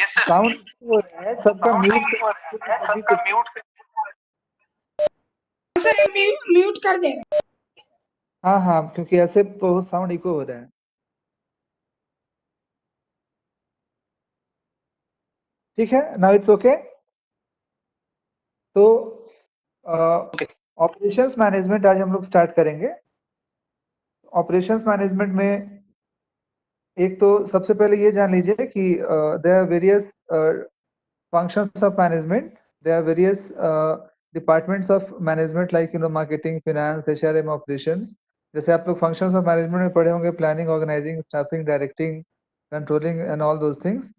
Sound हो रहा है सबका म्यूट। म्यूट कर दे। हाँ हाँ, क्योंकि ऐसे बहुत साउंड इको हो रहा है। ठीक है, नाउ इट्स ओके। तो ऑपरेशंस मैनेजमेंट आज हम लोग स्टार्ट करेंगे। ऑपरेशंस मैनेजमेंट में एक तो सबसे पहले ये जान लीजिए कि there are various functions of management. There are various departments of management like marketing, finance, HRM, operations. जैसे आप लोग functions of management में पढ़े होंगे, planning, organizing, staffing, directing, controlling and all those things.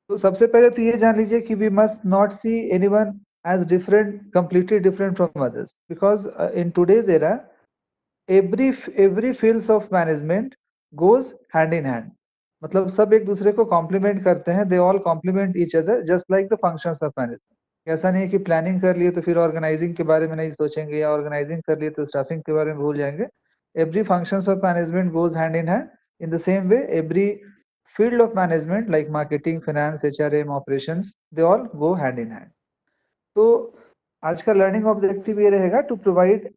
तो सबसे पहले तो ये जान लीजिए कि we must not see anyone as different, completely different from others, because in today's era every fields of management goes hand in hand. मतलब सब एक दूसरे को कॉम्प्लीमेंट करते हैं, they all complement each other just like the functions of management. ऐसा नहीं है कि प्लानिंग कर लिए तो फिर ऑर्गेनाइजिंग के बारे में नहीं सोचेंगे, या ऑर्गेनाइजिंग कर लिए तो स्टाफिंग के बारे में भूल जाएंगे। Every functions of management goes hand in hand. In the same way every field of management like marketing, finance, HRM, operations, they all go hand in hand. तो आज का लर्निंग ऑब्जेक्टिव ये रहेगा to provide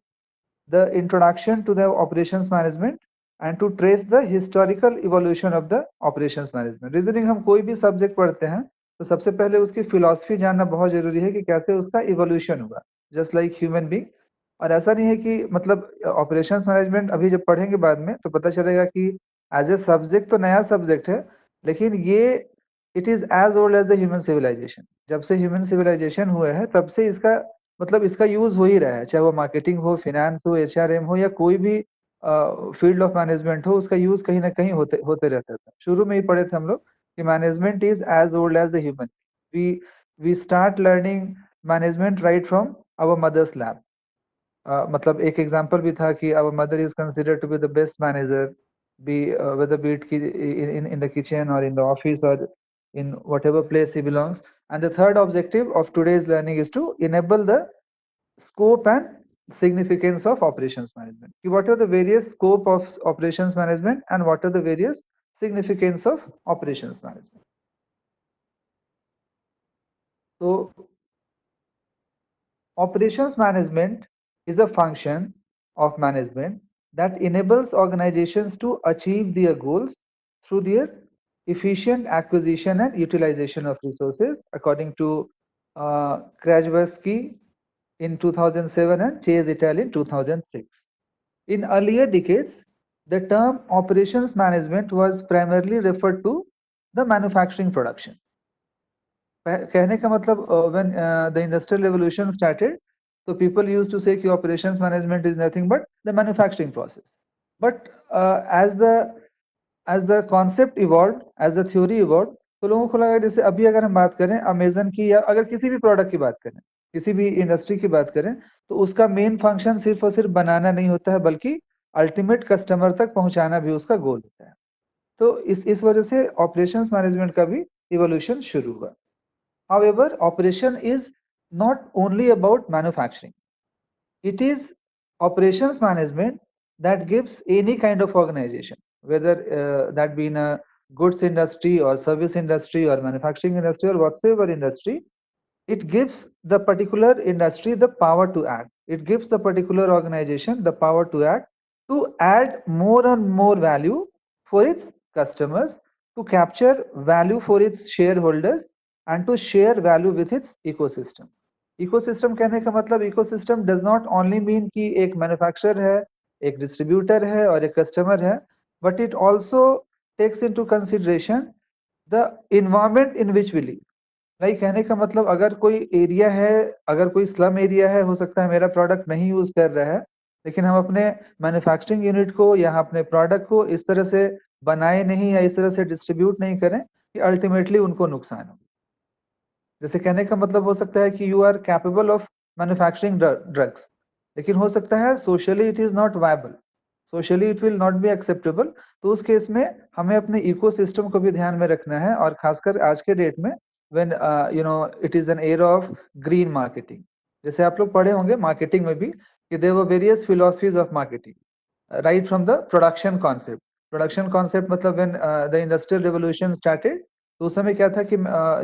the introduction to the operations management and to trace the historical evolution of the operations management. Reasoning हम कोई भी subject पढ़ते हैं तो सबसे पहले उसकी फिलॉसफी जानना बहुत जरूरी है कि कैसे उसका इवोल्यूशन हुआ, जस्ट लाइक ह्यूमन बीइंग। और ऐसा नहीं है कि मतलब ऑपरेशंस मैनेजमेंट अभी जब पढ़ेंगे बाद में तो पता चलेगा कि एज ए सब्जेक्ट तो नया सब्जेक्ट है, लेकिन ये it is as old as the human civilization. जब से ह्यूमन सिविलाइजेशन हुआ है तब से इसका मतलब इसका यूज हो ही रहा है, चाहे वो मार्केटिंग हो, फिनेंस हो, एचआरएम हो, या कोई भी फील्ड ऑफ मैनेजमेंट हो, उसका यूज कहीं ना कहीं होते रहता था। शुरू में ही पढ़े थे हम लोग कि management is as old as the human. We we start learning management right from our mother's lab. मतलब एक एग्जांपल भी था कि our mother is considered to be the best manager, be whether be it in the kitchen or in the office or in whatever place he belongs. And the third objective of today's learning is to enable the scope and significance of operations management. What are the various scope of operations management and what are the various significance of operations management? So operations management is a function of management that enables organizations to achieve their goals through their efficient acquisition and utilization of resources, according to Krajewski in 2007 and Chase et al. In 2006. In earlier decades, the term operations management was primarily referred to the manufacturing production. कहने का मतलब when the industrial revolution started, so people used to say कि operations management is nothing but the manufacturing process. But as the concept evolved, as the theory evolved, तो लोगों को लगा जैसे अभी अगर हम बात करें अमेजन की, या अगर किसी भी प्रोडक्ट की बात करें, किसी भी इंडस्ट्री की बात करें, तो उसका मेन फंक्शन सिर्फ और सिर्फ बनाना नहीं होता है, बल्कि अल्टीमेट कस्टमर तक पहुंचाना भी उसका गोल होता है। तो इस वजह से ऑपरेशंस मैनेजमेंट का भी इवोल्यूशन शुरू हुआ। However, operation is not only about manufacturing. It is operations management that gives any kind of organization, whether that be in a goods industry or service industry or manufacturing industry or whatsoever industry, it gives the particular industry the power to act. It gives the particular organization the power to act, to add more and more value for its customers, to capture value for its shareholders, and to share value with its ecosystem. Ecosystem कहने का मतलब ecosystem does not only mean कि एक manufacturer है, एक distributor है और एक कस्टमर है, but it also takes into consideration the environment in which we live. Like कहने का मतलब अगर कोई एरिया है, अगर कोई स्लम एरिया है, हो सकता है मेरा प्रोडक्ट नहीं यूज कर रहा है, लेकिन हम अपने मैन्युफैक्चरिंग यूनिट को या अपने प्रोडक्ट को इस तरह से बनाए नहीं या इस तरह से डिस्ट्रीब्यूट नहीं करें कि अल्टीमेटली उनको नुकसान हो। जैसे कहने का मतलब हो सकता है कि you are capable of manufacturing drugs, लेकिन हो सकता है socially it is not viable, socially it will not be acceptable. तो उस केस में हमें अपने इकोसिस्टम को भी ध्यान में रखना है, और खासकर आज के डेट में when it is an era of green marketing. जैसे आप लोग पढ़े होंगे मार्केटिंग में भी कि there were various philosophies of marketing right from the production concept. Production concept मतलब when the industrial revolution started, तो उस समय क्या था कि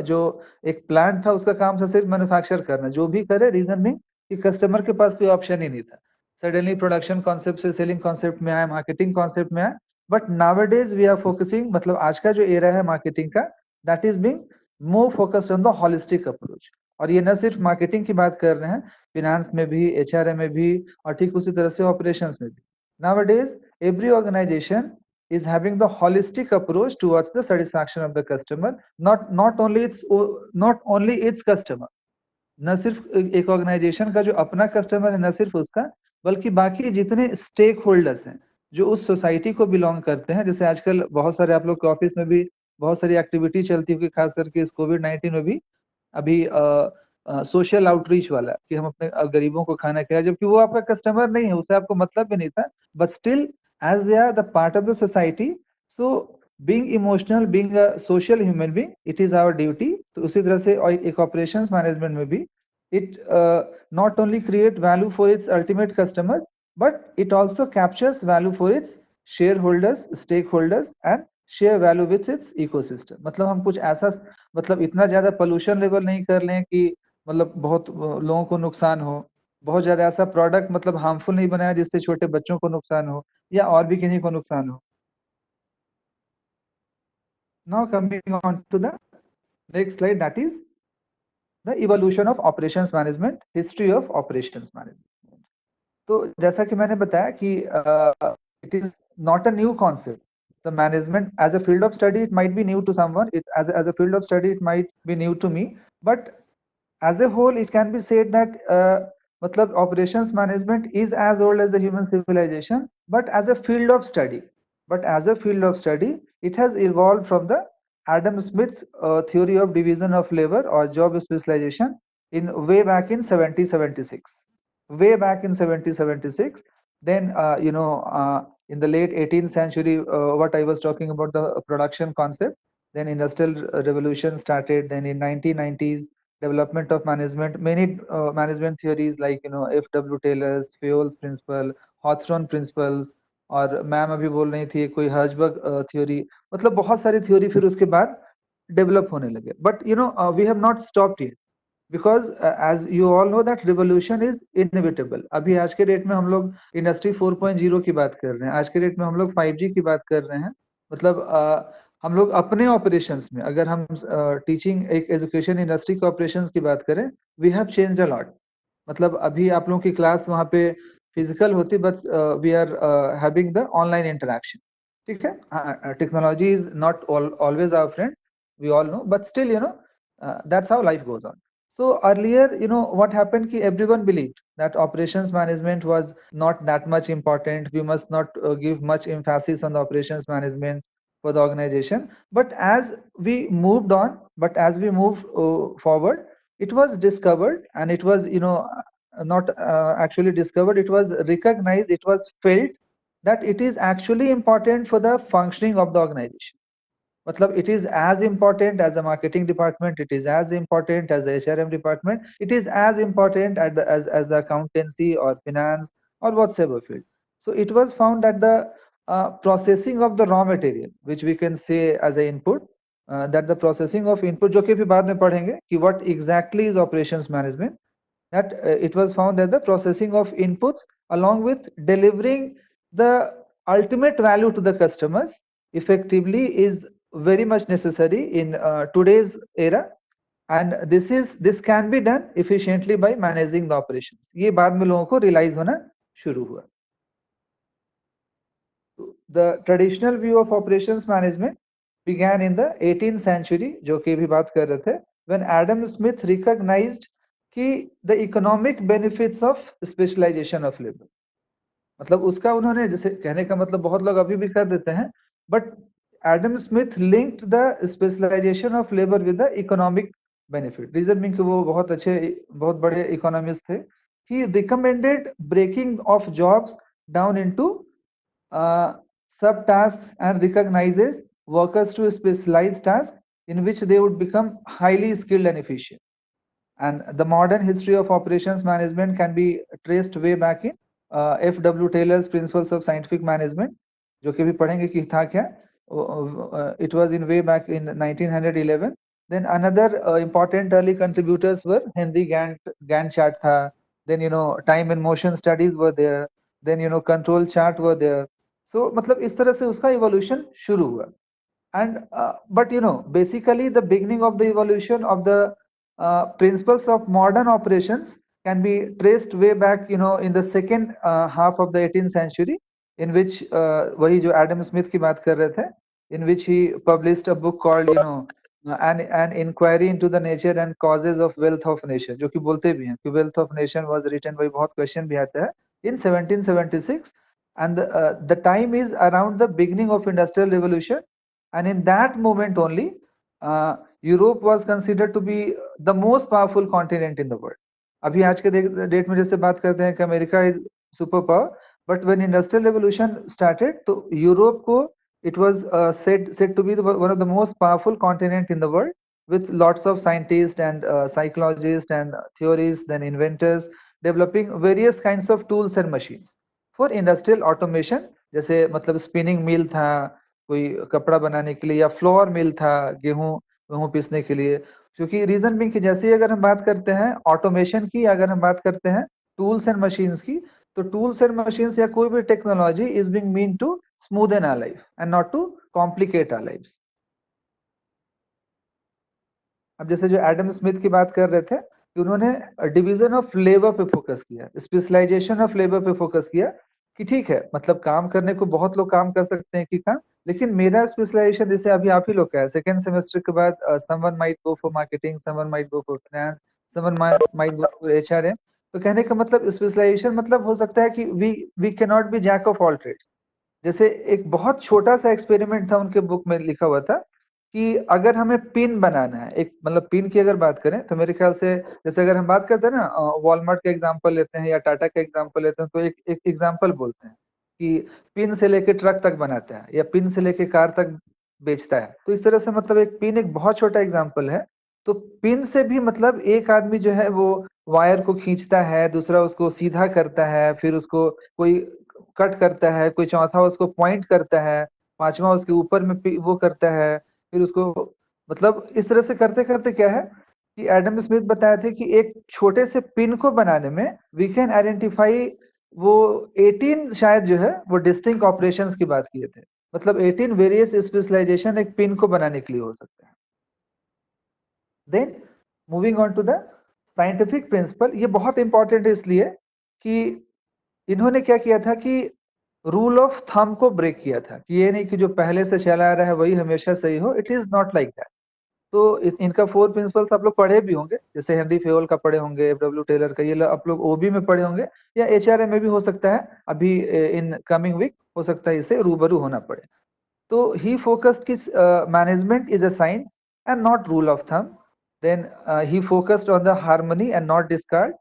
जो एक प्लांट था उसका काम था सिर्फ मैन्युफैक्चर करना, जो भी करे, रीजन में कि कस्टमर के पास कोई ऑप्शन ही नहीं था। सडनली प्रोडक्शन कॉन्सेप्ट से सेलिंग कॉन्सेप्ट में आया, मार्केटिंग कॉन्सेप्ट में आया। But nowadays we are focusing, मतलब आज का जो एरा है मार्केटिंग का, that is being more focused on the holistic approach. और ये न सिर्फ मार्केटिंग की बात कर रहे हैं, फिनांस में भी, एचआरएम में भी, और ठीक उसी तरह से ऑपरेशंस में भी। Nowadays every organization is having the holistic approach towards the satisfaction of the customer, not only its customer, न सिर्फ एक ऑर्गेनाइजेशन का जो अपना कस्टमर है, न सिर्फ उसका, बल्कि बाकी जितने स्टेक होल्डर्स हैं जो उस सोसाइटी को बिलोंग करते हैं। जैसे आजकल बहुत सारे आप लोग के ऑफिस में भी बहुत सारी एक्टिविटी चलती होगी, खास करके इस कोविड-19 में भी। अभी सोशल आउटरीच वाला कि हम अपने गरीबों को खाना खिलाएं, जबकि वो आपका कस्टमर नहीं है, उससे आपको मतलब भी नहीं था, but still as they are the part of the society, so being emotional, being a social human being, it is our duty. तो उसी तरह से एक ऑपरेशंस मैनेजमेंट में भी it not only create value for its ultimate customers, but it also captures value for its shareholders, stakeholders, and share value with its ecosystem। मतलब हम कुछ ऐसा, मतलब इतना ज्यादा पोल्यूशन लेवल नहीं कर लें कि मतलब बहुत लोगों को नुकसान हो, बहुत ज्यादा ऐसा प्रोडक्ट मतलब हार्मफुल नहीं बनाया जिससे छोटे बच्चों को नुकसान हो या और भी किसी को नुकसान हो। Now coming on to the next slide, that is the evolution of operations management, history of operations management। तो जैसा कि मैंने बताया कि it is not a new concept। The management as a field of study, it might be new to someone, as a field of study it might be new to me, but as a whole it can be said that matlab operations management is as old as the human civilization, but as a field of study, it has evolved from the Adam Smith theory of division of labor or job specialization in way back in 1776, then in the late 18th century, what I was talking about, the production concept, then industrial revolution started, then in 1990s development of management, many management theories like FW Taylor's Fayol's principle, Hawthorne principles, और ma'am अभी बोल रही थी कोई Herzberg theory, मतलब बहुत सारी theory फिर उसके बाद डेवलप होने लगे। But we have not stopped here, because as you all know that revolution is inevitable. अभी आज के डेट में हम लोग इंडस्ट्री 4.0 की बात कर रहे हैं, आज के डेट में हम लोग 5G की बात कर रहे हैं। मतलब हम लोग अपने ऑपरेशंस में, अगर हम टीचिंग एक एजुकेशन इंडस्ट्री के ऑपरेशंस की बात करें, we have changed a lot. मतलब अभी आप लोगों की क्लास वहां पे फिजिकल होती, but we are having the online interaction. ठीक है, technology is not always our friend, we all know, but still that's how life goes on। So earlier, what happened ki everyone believed that operations management was not that much important, we must not give much emphasis on the operations management for the organization। But as we moved on, forward, it was discovered, and it was not actually discovered, it was recognized, it was felt that it is actually important for the functioning of the organization। मतलब it is as important as the marketing department, it is as important as the HRM department, it is as important as the accountancy or finance or whatsoever field। So it was found that the processing of the raw material, which we can say as a input, that the processing of input, जो कि फिर बाद में पढ़ेंगे कि what exactly is operations management, that it was found that the processing of inputs along with delivering the ultimate value to the customers effectively is very much necessary in today's era, and this can be done efficiently by managing the operations। ये बाद में लोगों को realize होना शुरू हुआ। The traditional view of operations management began in the 18th century, जो कि भी बात कर रहे थे, when Adam Smith recognized कि the economic benefits of specialization of labor। मतलब उसका उन्होंने, जैसे कहने का मतलब बहुत लोग अभी भी कर देते हैं, but Adam Smith linked the specialization of labour with the economic benefit. Reason mean कि वो बहुत अच्छे, बहुत बड़े इकोनॉमिस्ट थे। He recommended breaking of jobs down into sub task and recognizes workers to specialized task in which they would become highly skilled and efficient। And the modern history of operations management can be traced way back in FW Taylor's Principles of Scientific Management, जो कि भी पढ़ेंगे कि था क्या, It was in way back in 1911. Then another important early contributors were Henry Gantt chart tha. Then time and motion studies were there. Then control chart were there. So मतलब इस तरह से उसका evolution शुरू हुआ. And but basically the beginning of the evolution of the principles of modern operations can be traced way back in the second half of the 18th century, in which वही जो Adam Smith की बात कर रहे थे, in which he published a book called an inquiry into the nature and causes of wealth of nation, जो कि बोलते भी हैं कि wealth of nation was written, वही बहुत question भी आता है, in 1776. And the time is around the beginning of industrial revolution, and in that moment only Europe was considered to be the most powerful continent in the world. अभी आज के date में जैसे बात करते हैं कि America is super power, but when industrial revolution started तो यूरोप को it was said to be one of the most powerful continent in the world, with lots of scientists and psychologists and theories, then inventors developing various kinds of tools and machines for industrial automation. जैसे मतलब spinning mill था कोई कपड़ा बनाने के लिए, या flour mill था गेहूं गेहूं पीसने के लिए. क्योंकि रीजन भी कि जैसे ही अगर हम बात करते हैं ऑटोमेशन की, अगर हम बात करते हैं टूल्स एंड मशीन्स की, तो टूल्स एंड मशीन्स या कोई भी technology is being mean to smoothen our life and not to complicate our lives. अब जैसे जो एडम स्मिथ की बात कर रहे थे कि उन्होंने डिवीजन ऑफ लेबर पे फोकस किया, स्पेशलाइजेशन ऑफ लेबर पे फोकस किया, कि ठीक है मतलब काम करने को बहुत लोग काम कर सकते हैं कि काम, लेकिन मेरा स्पेशलाइजेशन जैसे अभी आप ही लोग का है, सेकेंड सेमेस्टर के बाद someone might go for marketing, someone might go for finance, someone might go for HRM. तो कहने का मतलब स्पेशलाइजेशन मतलब हो सकता है कि we can not be jack of all trades. जैसे एक बहुत छोटा सा एक्सपेरिमेंट था उनके बुक में लिखा हुआ था कि अगर हमें पिन बनाना है, एक मतलब पिन की अगर बात करें तो मेरे ख्याल से जैसे अगर हम बात करते हैं ना, वॉलमार्ट का एग्जांपल लेते हैं या टाटा का एग्जांपल लेते हैं, तो एक एग्जांपल बोलते हैं कि पिन से लेके ट्रक तक बनाता है या पिन से लेके कार तक बेचता है. तो इस तरह से मतलब एक पिन एक बहुत छोटा एग्जाम्पल है. तो पिन से भी मतलब एक आदमी जो है वो वायर को खींचता है, दूसरा उसको सीधा करता है, फिर उसको कोई कट करता है, कोई चौथा उसको पॉइंट करता है, पांचवा उसके ऊपर में वो करता है, फिर उसको मतलब इस तरह से करते करते क्या है कि एडम स्मिथ बताए थे कि एक छोटे से पिन को बनाने में वी कैन आइडेंटिफाई वो 18 शायद जो है वो डिस्टिंक्ट ऑपरेशंस की बात किए थे. मतलब 18 वेरियस स्पेशलाइजेशन एक पिन को बनाने के लिए हो सकता है. Then moving on to the scientific principle, ये बहुत इंपॉर्टेंट है इसलिए कि इन्होंने क्या किया था कि रूल ऑफ थंब को ब्रेक किया था कि ये नहीं कि जो पहले से चला आ रहा है वही हमेशा सही हो. It is not like that. तो इनका 4 प्रिंसिपल्स आप लोग पढ़े भी होंगे, जैसे हेनरी फेयोल का पढ़े होंगे, एफडब्ल्यू टेलर का, ये आप लोग ओबी में पढ़े होंगे या एचआरए में भी हो सकता है, अभी इन कमिंग वीक हो सकता है इससे रूबरू होना पड़े. तो ही फोकस्ड कि management is a science and not rule of thumb. Then he focused on the harmony and not discard,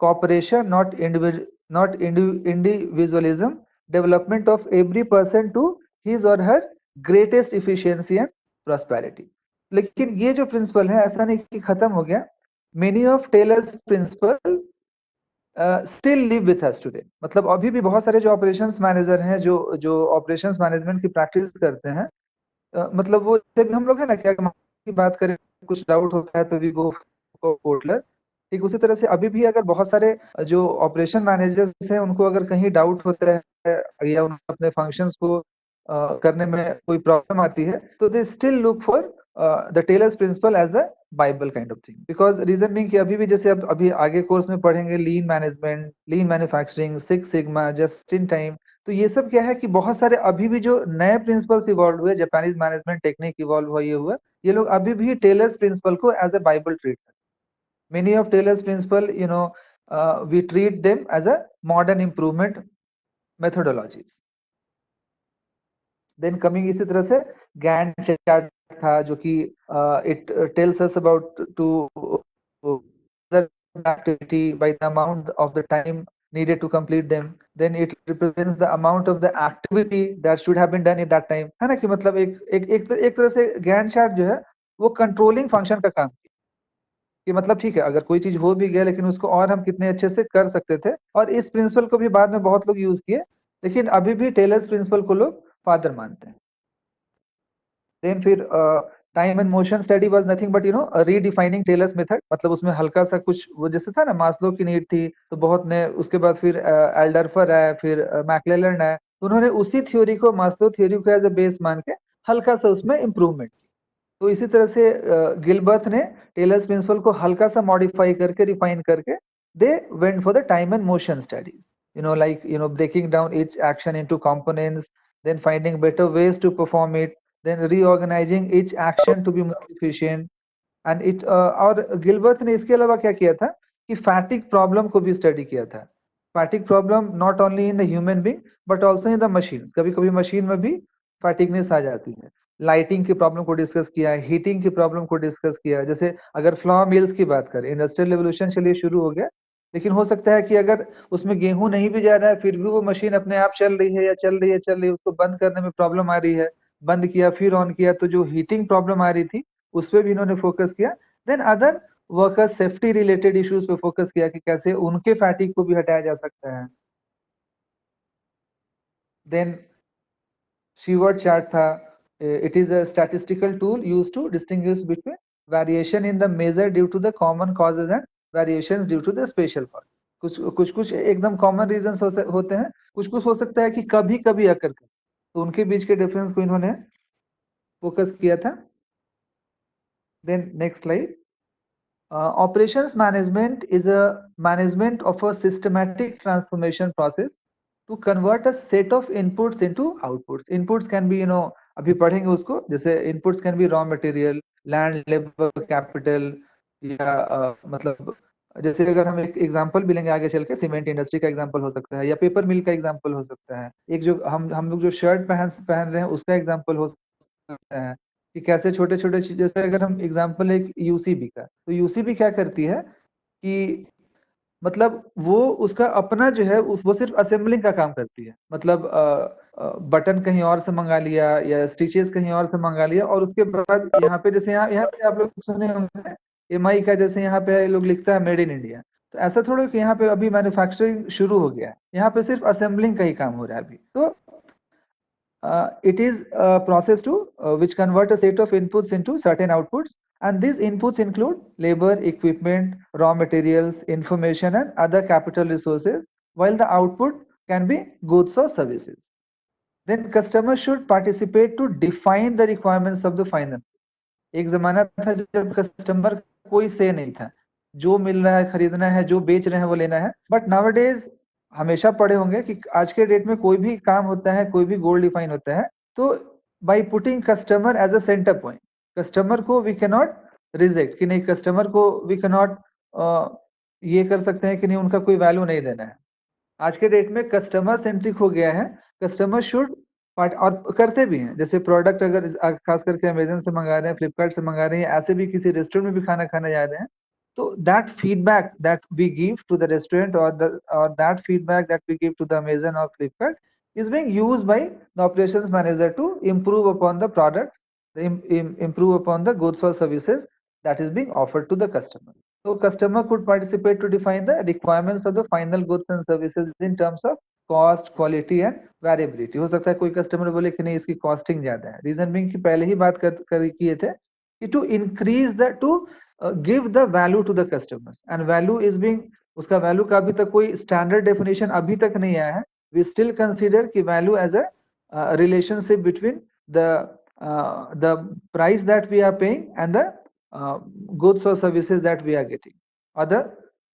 cooperation not individualism, development of every person to his or her greatest efficiency and prosperity. लेकिन ये जो principal है ऐसा नहीं कि खत्म हो गया. Many of Taylor's principle still live with us today. मतलब अभी भी बहुत सारे जो ऑपरेशंस मैनेजर हैं, जो ऑपरेशंस मैनेजमेंट की प्रैक्टिस करते हैं, मतलब वो जब हम लोग है ना क्या की बात करें, कुछ डाउट होता है तो वी गो पोर्टलर. ठीक उसी तरह से अभी भी अगर बहुत सारे जो ऑपरेशन मैनेजर्स हैं उनको अगर कहीं डाउट होता है या उन अपने फंक्शंस को करने में कोई प्रॉब्लम आती है, तो they still look for the Taylor's principle as the Bible kind of thing. Because reason being कि अभी भी जैसे अब अभी आगे कोर्स में पढ़ेंगे लीन management, lean manufacturing, six sigma, just in time. तो ये सब क्या है कि बहुत सारे अभी भी जो नए प्रिंसिपल्स इवॉल्व हुए, जापानीज मैनेजमेंट टेक्निक इवॉल्व हुआ, ये हुआ, ये लोग अभी भी टेलर्स प्रिंसिपल को एज अ बाइबल ट्रीट करते हैं. Many of Taylor's principle, we treat them as a modern improvement methodologies. Then coming इसी तरह से Gantt chart था जो कि it tells us about to the activity by the amount of the time needed to complete them. Then it represents the amount of the activity that should have been done in that time. है ना कि मतलब एक तरह से Gantt chart जो है वो कंट्रोलिंग फंक्शन का काम कि मतलब ठीक है अगर कोई चीज हो भी गया लेकिन उसको और हम कितने अच्छे से कर सकते थे. और इस प्रिंसिपल को भी बाद में बहुत लोग यूज किए, लेकिन अभी भी टेलर्स प्रिंसिपल को लोग फादर मानते हैं. देन फिर time and motion study was nothing but redefining Taylor's method, मतलब उसमें हल्का सा कुछ वो जैसे था ना, मास्लो की नीड थी तो बहुत ने, उसके बाद फिर एल्डरफर आया, फिर मैक्लेलन आया, तो उन्होंने उसी थ्योरी को, मास्लो थ्योरी को एज अ बेस मान के हल्का सा उसमें इम्प्रूवमेंट। तो इसी तरह से गिलबर्ट ने टेलर्स प्रिंसिपल को हल्का सा मॉडिफाई करके, रिफाइन करके, they went for the time and motion studies, like breaking down each action into components, then finding better ways to perform it, then reorganizing each action to be more efficient. And it और Gilbert ने इसके अलावा क्या किया था कि फैटिक problem को भी स्टडी किया था। फैटिक problem not only in the human being but also in the machines, कभी कभी मशीन में भी फैटिकनेस आ जाती है। लाइटिंग की प्रॉब्लम को डिस्कस किया, हीटिंग की प्रॉब्लम को डिस्कस किया। जैसे अगर फ्लॉ मिल्स की बात करें, इंडस्ट्रियल रेवोल्यूशन चलिए शुरू हो गया, लेकिन हो सकता है कि अगर उसमें गेहूं नहीं भी जा रहा है फिर भी वो मशीन अपने आप चल रही है या चल रही है, उसको बंद करने में प्रॉब्लम आ रही है, बंद किया फिर ऑन किया, तो जो हीटिंग प्रॉब्लम आ रही थी उस पर भी इन्होंने फोकस किया। Then other worker safety related issues पे फोकस किया कि कैसे उनके फैटिक को भी हटाया जा सकता है। देन शीवर्ड चार्ट था, it is a statistical tool used to distinguish between variation in the measure due to the common causes and variations due to the special cause. कुछ एकदम कॉमन रीजंस होते हैं, कुछ हो सकता है कि कभी कभी अकर कर, तो उनके बीच के डिफरेंस को इन्होंने फोकस किया था। Then next slide. Operations management is a management of a systematic transformation process to convert a set of inputs into outputs. Inputs can be, अभी पढ़ेंगे उसको, जैसे inputs can be raw material, land, labor, capital, या मतलब जैसे अगर हम एक एग्जांपल भी लेंगे आगे चल के, सीमेंट इंडस्ट्री का एग्जांपल हो सकता है या पेपर मिल का एग्जांपल हो सकता है, एक जो हम लोग जो शर्ट पहन रहे हैं उसका एग्जांपल हो सकता है कि कैसे छोटे छोटे चीज, जैसे अगर हम एग्जांपल एक यूसीबी का, तो यूसीबी क्या करती है कि मतलब वो उसका अपना जो है वो सिर्फ असेंबलिंग का काम करती है, मतलब बटन कहीं और से मंगा लिया या स्टिचेस कहीं और से मंगा लिया, और उसके बाद यहाँ पे जैसे यहाँ पे आप लोग सुने होंगे एमआई का, जैसे यहाँ पे लोग लिखता है मेड इन इंडिया, तो ऐसा थोड़ा कि यहाँ पे अभी मैन्युफैक्चरिंग शुरू हो गया है, यहाँ पे सिर्फ असेंबलिंग का ही काम हो रहा है अभी। तो it is a process to which convert a set of inputs into certain outputs, and these inputs include labor, equipment, raw materials, information, and other capital resources, while the output can be goods or services. Then customers should participate to define the requirements of the final. एक जमाना था जब customer कोई से नहीं था, जो मिल रहा है खरीदना है, जो बेच रहे हैं वो लेना है। बट नाउअडेज हमेशा पढ़े होंगे कि आज के डेट में कोई भी काम होता है, कोई भी गोल डिफाइन होता है, तो by putting customer as a centre point, customer को वी कैन नॉट रिजेक्ट, कि नहीं कस्टमर को वी कैन नॉट ये कर सकते हैं कि नहीं उनका कोई वैल्यू नहीं देना है। आज के डेट में कस्टमर सेंट्रिक हो गया है, कस्टमर शुड पार्ट, और करते भी हैं, जैसे प्रोडक्ट अगर खास करके अमेजन से मंगा रहे हैं, फ्लिपकार्ट से मंगा रहे हैं, ऐसे भी किसी रेस्टोरेंट में भी खाना खाने जा रहे हैं, तो that feedback that we give to the restaurant और that feedback that we give to the Amazon और Flipkart is being used by the operations manager to improve upon the products, improve upon the goods or services that is being offered to the customer. So customer could participate to define the requirements of the final goods and services in terms of cost, quality and variability. हो सकता है कोई customer बोले कि नहीं इसकी costing ज्यादा है, रीजन बिंग कि पहले ही बात किए थे कि to increase the to give the value to the customers, and value is being, उसका वैल्यू का अभी तक कोई स्टैंडर्ड डेफिनेशन अभी तक नहीं आया है। वी स्टिल कंसीडर कि value as a relationship between the price that we are paying and the goods or services that we are getting or the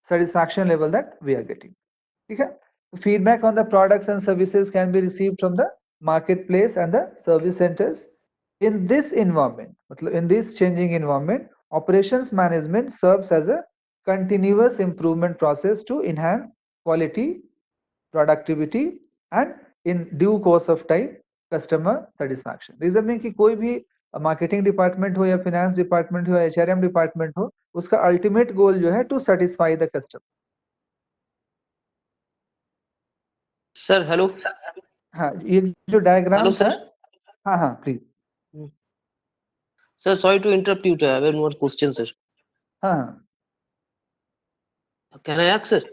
satisfaction level that we are getting. ठीक है, feedback on the products and services can be received from the marketplace and the service centers. In this environment, मतलब in this changing environment, operations management serves as a continuous improvement process to enhance quality, productivity and in due course of time customer satisfaction. Reason में कि कोई भी marketing department हो या finance department हो या HRM department हो, उसका अल्टीमेट गोल जो है to satisfy the customer. Sir hello. हाँ, ये जो डायग्राम था, हाँ हाँ please sir, sorry to interrupt you, I have one question sir. हाँ कैन आई आस्क सर?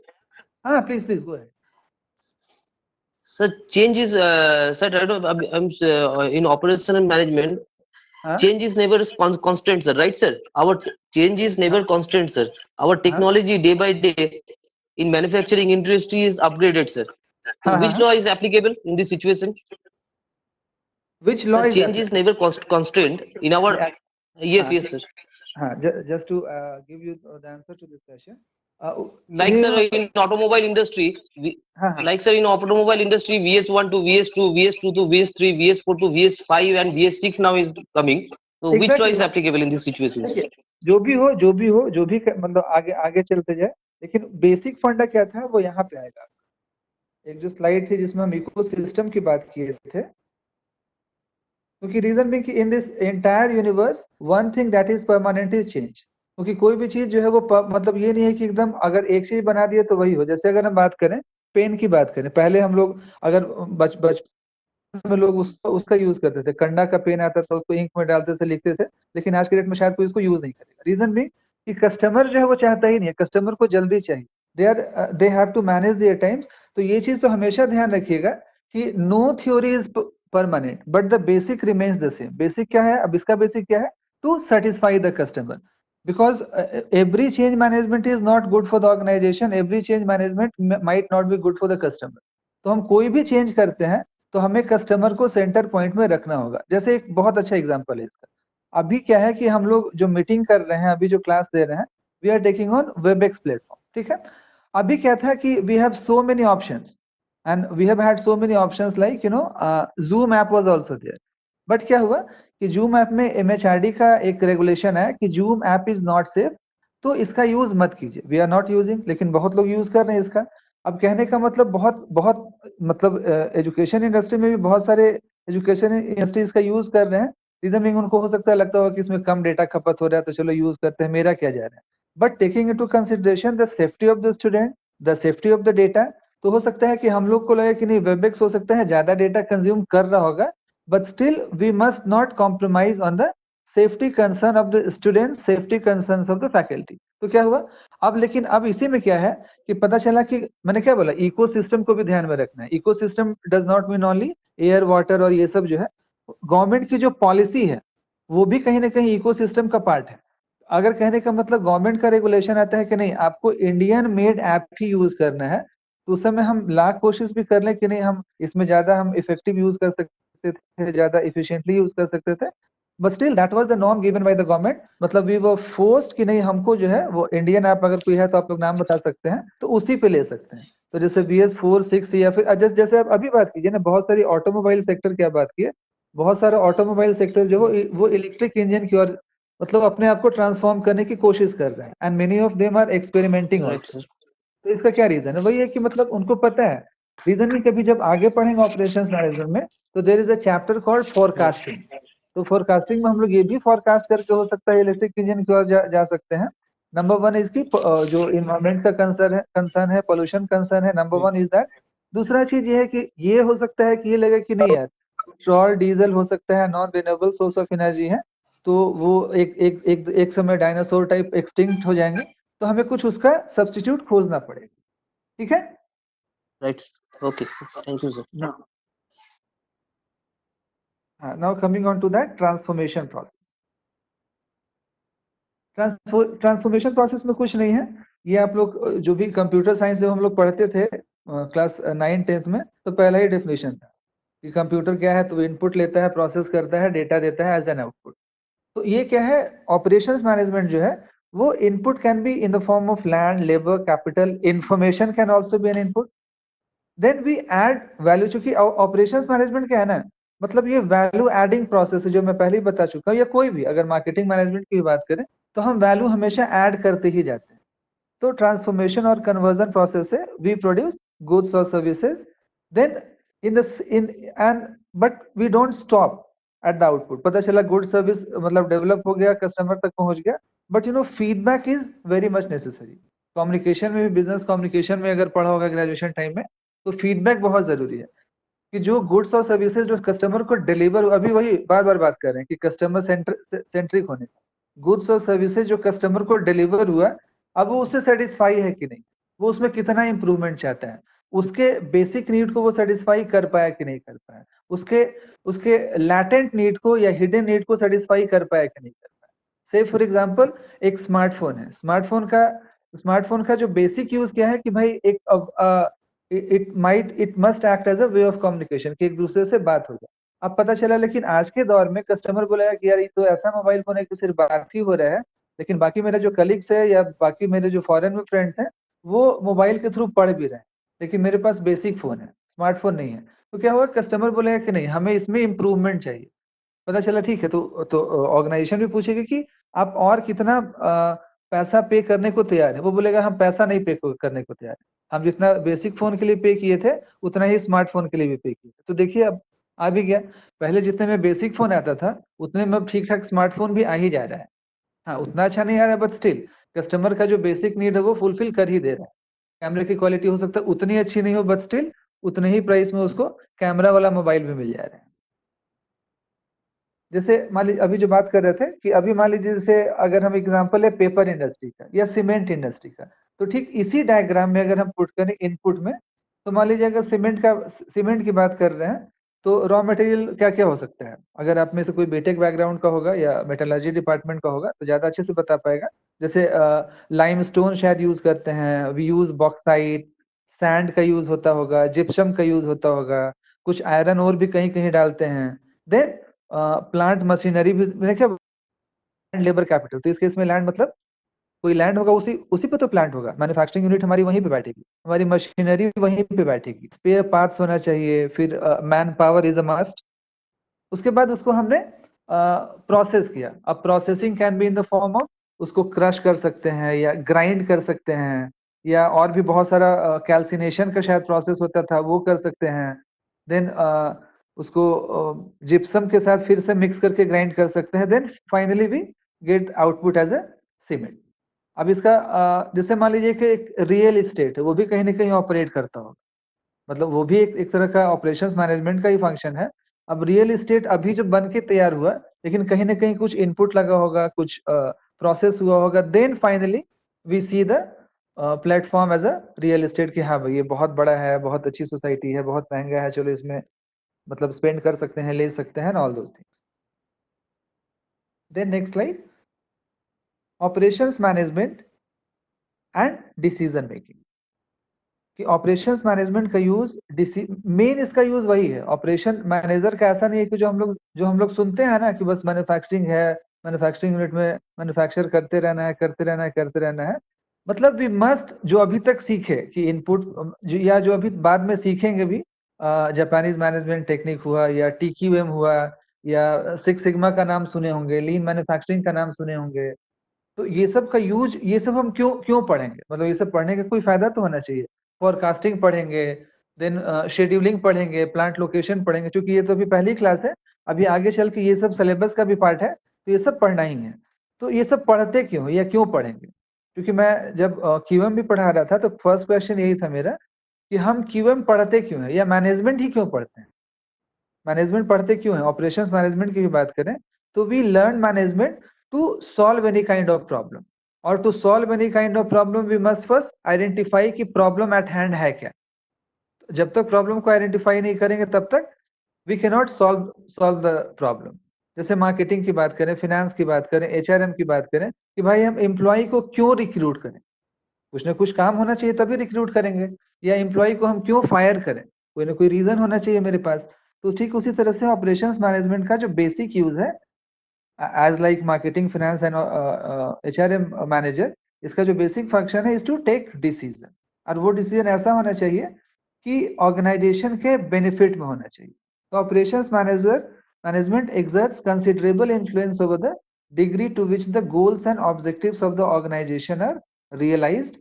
हाँ please please go ahead. Sir, change is sir, I don't, I'm in operational management. change is never constant, sir. Right, sir? Our change is never constant, sir. Our technology day by day in manufacturing industry is upgraded, sir. So which law is applicable in this situation? Which law Sir, is change is never constant in our. Yes, sir. Just to give you the answer to this question. Like sir, in automobile industry, sir, in automobile industry, VS1 to VS2, VS2 to VS3, VS4 to VS5, and VS6 now is coming. So which law is applicable in this situation? जो भी मतलब आगे आगे चलते जाए, लेकिन basic फंडा क्या था वो यहाँ पे आएगा। एक जो स्लाइड थी जिसमें हम इकोसिस्टम की बात किए थे, क्योंकि रीजन भी कि in this entire universe one thing that is permanent is change. क्योंकि कोई भी चीज जो है वो मतलब ये नहीं है कि एकदम अगर एक चीज बना दिए तो वही हो। जैसे अगर हम बात करें पेन की बात करें, पहले हम लोग अगर बचपन में लोग उसका यूज करते थे, कंडा का पेन आता था, उसको इंक में डालते थे, लिखते थे, लेकिन आज के डेट में शायद कोई इसको यूज नहीं करेगा। रीजन भी कि कस्टमर जो है वो चाहता ही नहीं है, कस्टमर को जल्दी चाहिए, they have to manage their times. तो ये चीज तो हमेशा ध्यान रखिएगा कि no theory is permanent but the basic remains the same. Basic क्या है, अब इसका बेसिक क्या है, to satisfy the customer, because every change management is not good for the organization, every change management might not be good for the customer। तो हम कोई भी चेंज करते हैं तो हमें कस्टमर को सेंटर पॉइंट में रखना होगा। जैसे एक बहुत अच्छा एग्जांपल है इसका, अभी क्या है कि हम लोग जो मीटिंग कर रहे हैं, अभी जो क्लास दे रहे हैं, we are taking on Webex platform, ठीक है। अभी क्या था कि we have so many options and we have had so many options like Zoom app was also there, but क्या हुआ कि Zoom app में MHRD का एक रेगुलेशन है कि Zoom app is not safe, तो इसका यूज मत कीजिए। वी आर नॉट यूजिंग, लेकिन बहुत लोग यूज कर रहे हैं इसका। अब कहने का मतलब बहुत मतलब एजुकेशन इंडस्ट्री में भी बहुत सारे एजुकेशन इंडस्ट्री इसका यूज कर रहे हैं। रीजन भी उनको हो सकता है लगता होगा कि इसमें कम डेटा खपत हो रहा है तो चलो यूज करते हैं, मेरा क्या जा रहा है। But taking into consideration the safety of the student, the safety of the data, तो हो सकता है कि हम लोग को लगे कि नहीं वेबएक्स हो सकता है ज्यादा डेटा कंज्यूम कर रहा होगा, but still we must not compromise on the safety concern of the student, safety concern of the faculty. तो क्या हुआ अब, लेकिन अब इसी में क्या है कि पता चला कि मैंने क्या बोला, इकोसिस्टम को भी ध्यान में रखना है। Ecosystem does not mean only air water और ये सब जो है, गवर्नमेंट की जो पॉलिसी है वो भी कहीं ना कहीं इकोसिस्टम का पार्ट है। अगर कहने का मतलब गवर्नमेंट का रेगुलेशन आता है कि नहीं आपको इंडियन मेड ऐप ही यूज करना है, तो उस समय हम लाख कोशिश भी कर लें कि नहीं हम इसमें ज्यादा हम इफेक्टिव यूज कर सकते थे, ज्यादा इफिशिएंटली यूज कर सकते थे, but still that was the norm given by the government. मतलब वी वर फोर्स्ड कि नहीं हमको जो है वो इंडियन ऐप अगर कोई है तो आप लोग नाम बता सकते हैं तो उसी पे ले सकते हैं। तो जैसे BS4, 6 या फिर जैसे आप अभी बात कीजिए ना, बहुत सारी ऑटोमोबाइल सेक्टर की बात किए, बहुत सारा ऑटोमोबाइल सेक्टर जो वो इलेक्ट्रिक इंजन की ओर मतलब अपने आप को ट्रांसफॉर्म करने की कोशिश कर रहे हैं, and many of them are experimenting also. तो इसका क्या रीजन है, वही है कि मतलब उनको पता है। रीजन भी कभी जब आगे पढ़ेंगे ऑपरेशंस मैनेजमेंट में तो there is a chapter called forecasting. तो फोरकास्टिंग में हम लोग ये भी फोरकास्ट करके हो सकता है इलेक्ट्रिक इंजन की ओर जा सकते हैं। नंबर वन इसकी जो इन्वायरमेंट का कंसर्न है, पोल्यूशन कंसर्न है, नंबर वन इज दैट। दूसरा चीज ये है कि ये हो सकता है कि ये लगे कि नहीं यार पेट्रोल डीजल हो सकता है non renewable source of energy है, तो वो एक समय डायनासोर टाइप एक्सटिंक्ट हो जाएंगे, तो हमें कुछ उसका सब्स्टिट्यूट खोजना पड़ेगा। ठीक है, right, okay, thank you sir. Now coming on to that transformation process. Transformation process में कुछ नहीं है, ये आप लोग जो भी कंप्यूटर साइंस जब हम लोग पढ़ते थे क्लास 9 10th में, तो पहला ही डेफिनेशन था कि कंप्यूटर क्या है, तो इनपुट लेता है, प्रोसेस करता है, डेटा देता है एज एन आउटपुट। तो ये क्या है, ऑपरेशंस मैनेजमेंट जो है वो input can be in the form of land, labour, capital, information can also be an input, then we add value. चूंकि ऑपरेशंस मैनेजमेंट क्या है ना, मतलब ये वैल्यू एडिंग प्रोसेस है, जो मैं पहले ही बता चुका हूँ, या कोई भी अगर मार्केटिंग मैनेजमेंट की बात करें तो हम वैल्यू हमेशा ऐड करते ही जाते हैं। तो ट्रांसफॉर्मेशन और कन्वर्जन प्रोसेस से वी प्रोड्यूस गुड्स और services, then but we don't stop at the output. पता चला गुड सर्विस मतलब डेवलप हो गया, कस्टमर तक पहुंच गया, but feedback is very much necessary. Communication में भी, बिजनेस कम्युनिकेशन में अगर पढ़ा होगा ग्रेजुएशन टाइम में, तो फीडबैक बहुत जरूरी है कि जो गुड्स और सर्विसेज जो कस्टमर को डिलीवर, अभी वही बार बार बात कर रहे हैं कि कस्टमर सेंट्रिक होने का, गुड्स और सर्विसेज जो कस्टमर को डिलीवर हुआ, अब वो उससे सेटिस्फाई है कि नहीं, वो उसमें कितना इंप्रूवमेंट चाहता है। उसके बेसिक नीड को वो सेटिस्फाई कर पाया कि नहीं कर पाया, उसके लैटेंट नीड को या हिडन नीड को सेटिस्फाई कर पाया कि नहीं कर पाया। से फॉर एग्जांपल एक स्मार्टफोन है, स्मार्टफोन का जो बेसिक यूज क्या है कि भाई it must act as a way of communication, कि एक दूसरे से बात हो जाए। अब पता चला लेकिन आज के दौर में कस्टमर बोला कि यार ये तो ऐसा मोबाइल फोन है कि सिर्फ बात ही हो रहा है, लेकिन बाकी मेरे जो कलीग्स है या बाकी मेरे जो फॉरेन में फ्रेंड्स हैं वो मोबाइल के थ्रू पढ़ भी रहे हैं, लेकिन मेरे पास बेसिक फोन है, स्मार्टफोन नहीं है। तो क्या हुआ, कस्टमर बोलेगा कि नहीं हमें इसमें इम्प्रूवमेंट चाहिए। पता चला ठीक है, तो ऑर्गेनाइजेशन भी पूछेगी कि आप और कितना पैसा पे करने को तैयार है। वो बोलेगा हम पैसा नहीं पे करने को तैयार है, हम जितना बेसिक फोन के लिए पे किए थे उतना ही स्मार्टफोन के लिए भी पे किए थे। तो देखिए अब आ भी गया, पहले जितने में बेसिक फोन आता था उतने में अब ठीक ठाक स्मार्टफोन भी आ ही जा रहा है। हाँ उतना अच्छा नहीं आ रहा है, बट स्टिल कस्टमर का जो बेसिक नीड है वो फुलफिल कर ही दे रहा है। कैमरे की क्वालिटी हो सकता है उतनी अच्छी नहीं हो, बट स्टिल उतने ही प्राइस में उसको कैमरा वाला मोबाइल भी मिल जा रहा है। जैसे मान लीजिए अभी जो बात कर रहे थे कि अभी मान लीजिए जैसे अगर हम एग्जांपल है पेपर इंडस्ट्री का या सीमेंट इंडस्ट्री का, तो ठीक इसी डायग्राम में अगर हम पुट करें इनपुट में, तो मान लीजिए अगर सीमेंट की बात कर रहे हैं तो रॉ मटेरियल क्या क्या हो सकता है। अगर आप में से कोई बीटेक बैकग्राउंड का होगा या मेटलर्जी डिपार्टमेंट का होगा तो ज्यादा अच्छे से बता पाएगा। जैसे लाइमस्टोन शायद यूज करते हैं, वी यूज बॉक्साइट, सैंड का यूज होता होगा, जिप्सम का यूज होता होगा, कुछ आयरन और भी कहीं कहीं डालते हैं। देन प्लांट मशीनरी भी देखिए, लेबर कैपिटल, तो इस केस में लैंड मतलब कोई लैंड होगा उसी उसी पे तो प्लांट होगा, मैन्युफैक्चरिंग यूनिट हमारी वहीं पे बैठेगी, हमारी मशीनरी वहीं पे बैठेगी, स्पेयर पार्ट्स होना चाहिए, फिर man power is a must. उसके बाद उसको हमने प्रोसेस किया। अब processing can be in the form of उसको क्रश कर सकते हैं या ग्राइंड कर सकते हैं, या और भी बहुत सारा कैल्सिनेशन का शायद प्रोसेस होता था वो कर सकते हैं। देन उसको जिप्सम के साथ फिर से मिक्स करके ग्राइंड कर सकते हैं। Then finally we get output as a cement. अब इसका जैसे मान लीजिए कि एक रियल इस्टेट है, वो भी कहीं ना कहीं ऑपरेट करता होगा, मतलब वो भी एक तरह का ऑपरेशंस मैनेजमेंट का ही फंक्शन है। अब रियल इस्टेट अभी जो बन के तैयार हुआ, लेकिन कहीं ना कहीं कुछ इनपुट लगा होगा, कुछ प्रोसेस हुआ होगा, then finally we see the platform as a real estate, कि हाँ भाई ये बहुत बड़ा है, बहुत अच्छी सोसाइटी है, बहुत महंगा है, चलो इसमें मतलब स्पेंड कर सकते हैं, ले सकते हैं, all those things. Then next slide, operations management and decision making. कि ऑपरेशंस मैनेजमेंट का यूज मेन इसका यूज वही है। ऑपरेशन मैनेजर का ऐसा नहीं है कि जो हम लोग सुनते हैं ना कि बस मैन्युफैक्चरिंग है, मैन्युफैक्चरिंग यूनिट में मैन्युफैक्चर करते रहना है, करते रहना है, करते रहना है। मतलब वी मस्ट जो अभी तक सीखे कि इनपुट या जो अभी बाद में सीखेंगे भी, जापानीज मैनेजमेंट टेक्निक हुआ या TQM हुआ या सिक्स सिग्मा का नाम सुने होंगे, लीन मैन्युफैक्चरिंग का नाम सुने होंगे। तो ये सब का यूज, ये सब हम क्यों क्यों पढ़ेंगे, मतलब ये सब पढ़ने का कोई फायदा तो होना चाहिए। फोरकास्टिंग पढ़ेंगे, देन शेड्यूलिंग पढ़ेंगे, प्लांट लोकेशन पढ़ेंगे, क्योंकि ये तो अभी पहली क्लास है, अभी आगे चल के ये सब सिलेबस का भी पार्ट है, तो ये सब पढ़ना ही है। तो ये सब पढ़ते क्यों या क्यों पढ़ेंगे, क्योंकि मैं जब QM भी पढ़ा रहा था तो फर्स्ट क्वेश्चन यही था मेरा कि हम QM पढ़ते क्यों है, या मैनेजमेंट ही क्यों पढ़ते हैं, मैनेजमेंट पढ़ते क्यों है। ऑपरेशंस मैनेजमेंट की भी बात करें तो we learn management to solve any kind of problem, और to solve any kind of problem we must first identify कि प्रॉब्लम एट हैंड है क्या। जब तक प्रॉब्लम को आइडेंटिफाई नहीं करेंगे तब तक we can not solve the problem. जैसे मार्केटिंग की बात करें, फाइनेंस की बात करें, HRM की बात करें, कि भाई हम एम्प्लॉय को क्यों रिक्रूट करें, कुछ ना कुछ काम होना चाहिए तभी रिक्रूट करेंगे, या एम्प्लॉय को हम क्यों फायर करें, कोई ना कोई रीजन होना चाहिए मेरे पास। तो ठीक उसी तरह से ऑपरेशंस मैनेजमेंट का जो बेसिक यूज है as like marketing, finance and HRM manager, इसका जो बेसिक फंक्शन है इज टू टेक डिसीजन, और वो डिसीजन ऐसा होना चाहिए कि ऑर्गेनाइजेशन के बेनिफिट में होना चाहिए। तो operations management exerts considerable influence over the degree to which the goals and objectives of the organization are realized.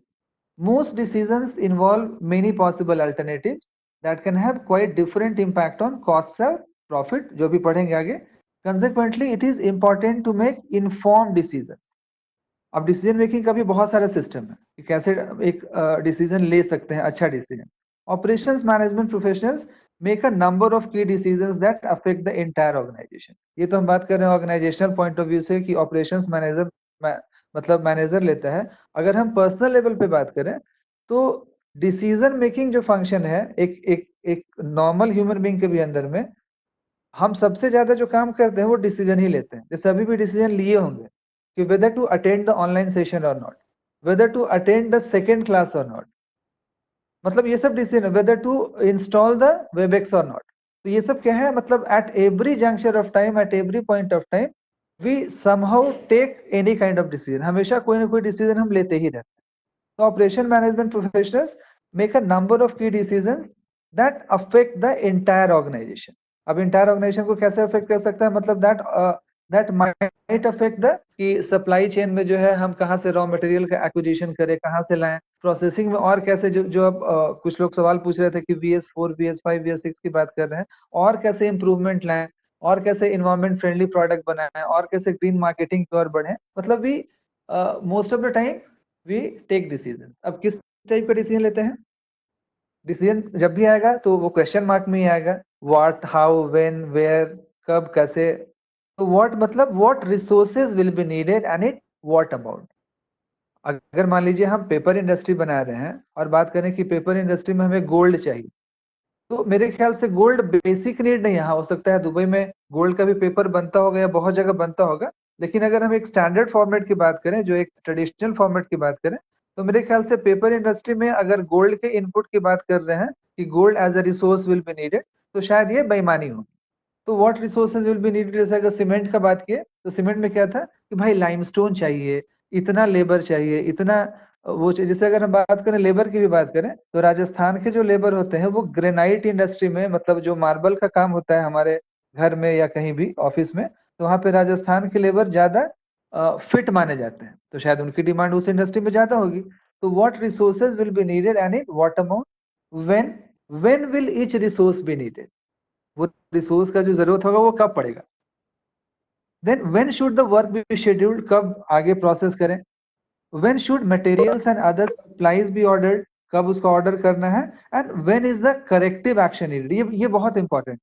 Most decisions involve many possible alternatives that can have quite different impact on costs or profit, जो भी पढ़ेंगे आगे। Consequently, it is important to make informed decisions. अब decision making का भी बहुत सारा system है कि कैसे एक डिसीजन ले सकते हैं, अच्छा decision. Operations management professionals make a number of key decisions that affect the entire organization. ये तो हम बात कर रहे हैं ऑर्गेनाइजेशनल पॉइंट ऑफ व्यू से कि ऑपरेशंस मैनेजर मतलब मैनेजर लेता है। अगर हम पर्सनल लेवल पे बात करें तो डिसीजन मेकिंग जो फंक्शन है एक नॉर्मल ह्यूमन बीइंग के भी अंदर में, हम सबसे ज्यादा जो काम करते हैं वो डिसीजन ही लेते हैं। जैसे अभी भी डिसीजन लिए होंगे कि whether to attend the online session और not, whether to attend the second class और नॉट, मतलब ये सब decision, whether to install the WebEx और नॉट। तो ये सब क्या है, मतलब at every junction of time, at every point of time we somehow take any kind of decision, हमेशा कोई ना कोई डिसीजन हम लेते ही रहते हैं। तो operation management professionals make a number of key decisions that affect the entire organization. अब एंटायर ऑर्गेनाइजेशन को कैसे अफेक्ट कर सकता है, मतलब दैट माइट अफेक्ट द कि सप्लाई चेन में जो है हम कहाँ से रॉ मटेरियल का एक्विजिशन करें, कहाँ से लाएं, प्रोसेसिंग में और कैसे, जो अब कुछ लोग सवाल पूछ रहे थे कि VS4 VS5 VS6 की बात कर रहे हैं, और कैसे इंप्रूवमेंट लाएं, और कैसे इन्वायरमेंट फ्रेंडली प्रोडक्ट बनाएं, और कैसे ग्रीन मार्केटिंग की ओर बढ़े, मतलब भी most of the time we take decision. अब किस टाइप का डिसीजन लेते हैं, डिसीजन जब भी आएगा तो वो क्वेश्चन मार्क में ही आएगा, व्हाट, हाउ, व्हेन, वेयर, कब, कैसे। तो व्हाट मतलब what resources will be needed and it what amount. अगर मान लीजिए हम पेपर इंडस्ट्री बना रहे हैं और बात करें कि पेपर इंडस्ट्री में हमें गोल्ड चाहिए, तो मेरे ख्याल से गोल्ड बेसिक नीड नहीं है। हो सकता है दुबई में गोल्ड का भी पेपर बनता होगा या बहुत जगह बनता होगा, लेकिन अगर हम एक स्टैंडर्ड फॉर्मेट की बात करें, जो एक ट्रेडिशनल फॉर्मेट की बात करें, तो मेरे ख्याल से पेपर इंडस्ट्री में अगर गोल्ड के इनपुट की बात कर रहे हैं कि gold as a resource will be needed, तो शायद ये बेईमानी हो। तो what resources will be needed, जैसे अगर सीमेंट का बात किए तो सीमेंट में क्या था कि भाई लाइमस्टोन चाहिए, इतना लेबर चाहिए, इतना वो चाहिए। जैसे अगर हम बात करें लेबर की भी बात करें, तो राजस्थान के जो लेबर होते हैं वो ग्रेनाइट इंडस्ट्री में, मतलब जो मार्बल का काम होता है हमारे घर में या कहीं भी ऑफिस में, तो वहां पे राजस्थान के लेबर ज्यादा फिट माने जाते हैं, तो शायद उनकी डिमांड उस इंडस्ट्री में ज्यादा होगी। तो what resources will be needed and in what amount, when, when will each resource be needed, वो रिसोर्स का जो जरूरत होगा वो कब पड़ेगा। Then when should the work be scheduled, कब आगे प्रोसेस करें। When should materials and other supplies be ordered, कब उसको ऑर्डर करना है। And when is the corrective action needed, ये बहुत इंपॉर्टेंट,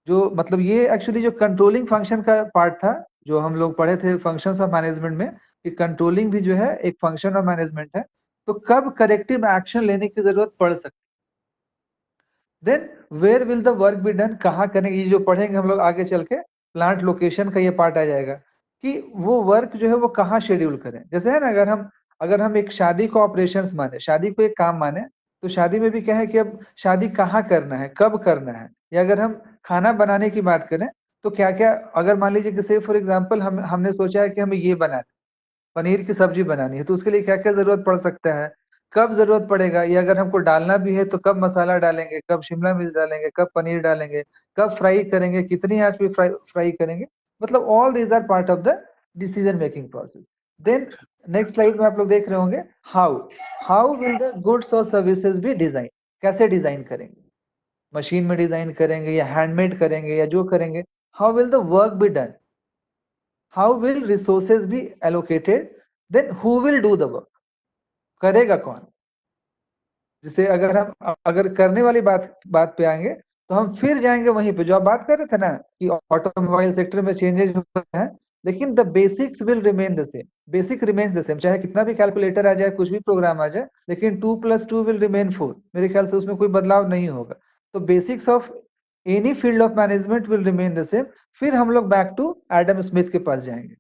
जो मतलब ये एक्चुअली जो कंट्रोलिंग फंक्शन का पार्ट था, जो हम लोग पढ़े थे फंक्शंस ऑफ मैनेजमेंट में, कि कंट्रोलिंग भी जो है एक फंक्शन ऑफ मैनेजमेंट है। तो कब करेक्टिव एक्शन लेने की जरूरत पड़ सकती है। Then where will the work be done, कहाँ करेंगे, ये जो पढ़ेंगे हम लोग आगे चल के, प्लांट लोकेशन का ये पार्ट आ जाएगा कि वो वर्क जो है वो कहाँ शेड्यूल करें। जैसे है ना, अगर हम एक शादी को ऑपरेशंस माने, शादी को एक काम माने, तो शादी में भी क्या है कि अब शादी कहाँ करना है, कब करना है। या अगर हम खाना बनाने की बात करें, तो क्या क्या, अगर मान लीजिए कि से फॉर एग्जाम्पल हमने सोचा है कि हमें ये बनाना है, पनीर की सब्जी बनानी है, तो उसके लिए क्या क्या जरूरत पड़ सकता है, कब जरूरत पड़ेगा, या अगर हमको डालना भी है तो कब मसाला डालेंगे, कब शिमला मिर्च डालेंगे, कब पनीर डालेंगे, कब फ्राई करेंगे, कितनी आंच पे फ्राई करेंगे, मतलब all these are part of the decision making process. Then next slide में आप लोग देख रहे होंगे, how, how will the goods और सर्विसेज बी डिजाइन, कैसे डिजाइन करेंगे, मशीन में डिजाइन करेंगे या हैंडमेड करेंगे या जो करेंगे। How will the work be done, how will resources be allocated, then who will do the work, करेगा कौन। जैसे अगर करने वाली बात पे आएंगे, तो हम फिर जाएंगे वहीं पे जो आप बात कर रहे थे ना, कि ऑटोमोबाइल सेक्टर में चेंजेस होते हैं, लेकिन the basics will remain the same, basic remains the same, चाहे कितना भी कैलकुलेटर आ जाए, कुछ भी प्रोग्राम आ जाए, लेकिन 2+2 विल रिमेन 4, मेरे ख्याल से उसमें कोई बदलाव नहीं होगा। तो basics of any field of management will remain the same. फिर हम लोग बैक टू एडम स्मिथ के पास जाएंगे,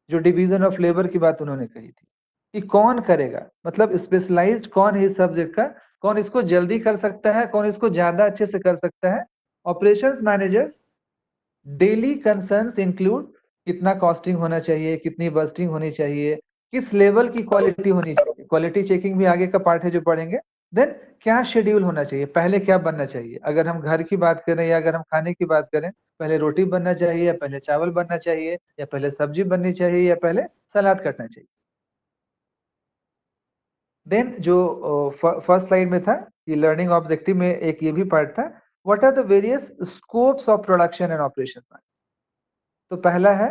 जो डिवीजन ऑफ लेबर की बात उन्होंने कही थी, कि कौन करेगा, मतलब स्पेशलाइज्ड कौन है इस सब्जेक्ट का, कौन इसको जल्दी कर सकता है, कौन इसको ज्यादा अच्छे से कर सकता है। Operations managers daily concerns include कितना कॉस्टिंग होना चाहिए, कितनी बस्टिंग होनी चाहिए, किस लेवल की क्वालिटी होनी चाहिए, क्वालिटी चेकिंग भी आगे का पार्ट है जो पढ़ेंगे। देन क्या शेड्यूल होना चाहिए, पहले क्या बनना चाहिए, अगर हम घर की बात करें या अगर हम खाने की बात करें, पहले रोटी बनना चाहिए या पहले चावल बनना चाहिए, या पहले सब्जी बननी चाहिए या पहले सलाद कटना चाहिए। देन जो फर्स्ट स्लाइड में था कि लर्निंग ऑब्जेक्टिव में एक ये भी पार्ट था, what are the various scopes of production and operation. तो पहला है,